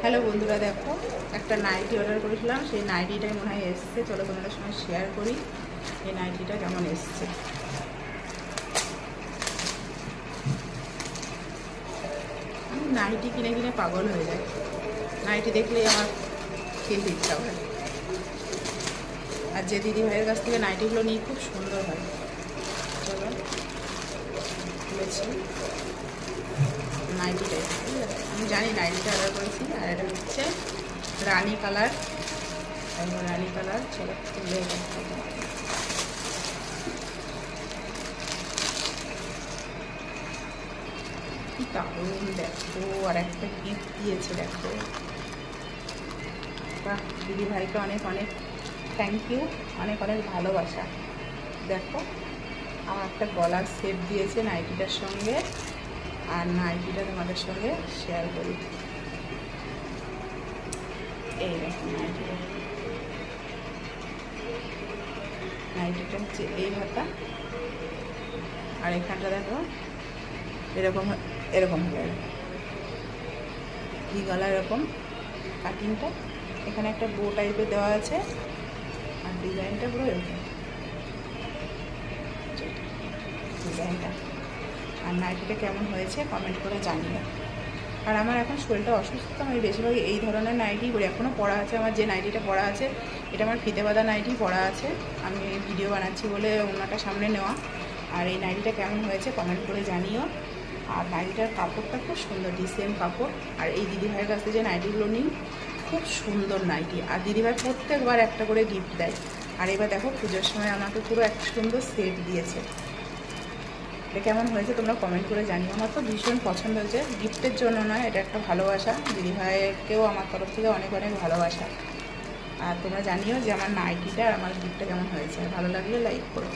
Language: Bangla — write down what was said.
হ্যালো বন্ধুরা, দেখো একটা নাইটি অর্ডার করেছিলাম, সেই নাইটিটাই মনে হয় এসছে। চলো তোমাদের সঙ্গে শেয়ার করি এই নাইটিটা কেমন এসছে। আমি নাইটি কিনে কিনে পাগল হয়ে যায়, নাইটি দেখলেই আমার কিনতে ইচ্ছা হয়। আর যে দিদি ভাইয়ের কাছ থেকে নাইটিগুলো নিই খুব সুন্দর হয়। চলো খুলেছি নাইটিটাই, আমি জানি নাইটিটা অর্ডার করেছি। আর এটা হচ্ছে রানি কালার, রানি কালার। চলো খুলে কি দারুণ দেখো, আর একটা গিফট দিয়েছে দেখো। বাহ, দিদি ভাইকে অনেক অনেক থ্যাংক ইউ, অনেক অনেক ভালোবাসা। দেখো আমার একটা গলার সেট দিয়েছে নাইটিটার সঙ্গে, আর নাইটিটা তোমাদের সঙ্গে শেয়ার করি। এই দেখো নাইটিটা, নাইটিটা হচ্ছে এই হাতা, আর এখানটা দেখো এরকম এরকম হবে, ভি গলা এরকম কাটিংটা। এখানে একটা বো টাইপের দেওয়া আছে, আর ডিজাইনটা পুরো এরকম ডিজাইনটা। আর নাইটিটা কেমন হয়েছে কমেন্ট করে জানিও। আর আমার এখন শরীরটা অসুস্থ, আমি বেশিরভাগ এই ধরনের নাইটি পরি। এখনও পরা আছে আমার, যে নাইটিটা পরা আছে এটা আমার ফিতে বাঁধা নাইটি পরা আছে। আমি ভিডিও বানাচ্ছি বলে ওনাটা সামনে নেওয়া। আর এই নাইটিটা কেমন হয়েছে কমেন্ট করে জানিও। আর নাইটিটার কাপড়টা খুব সুন্দর, ডিসেন্ট কাপড়। আর এই দিদিভাইয়ের কাছে যে নাইটিগুলো নিই খুব সুন্দর নাইটি, আর দিদিভাই প্রত্যেকবার একটা করে গিফট দেয়। আর এবার দেখো পুজোর সময় আমাকে পুরো একটা সুন্দর সেট দিয়েছে। এটা কেমন হয়েছে তোমরা কমেন্ট করে জানিও। আমার তো ভীষণ পছন্দ হয়েছে, গিফটের জন্য নয়, এটা একটা ভালোবাসা। দিদিভাইকেও আমার তরফ থেকে অনেক অনেক ভালোবাসা। আর তোমরা জানিও যে আমার নাইটিটা আর আমার গিফটটা কেমন হয়েছে। ভালো লাগলে লাইক করো।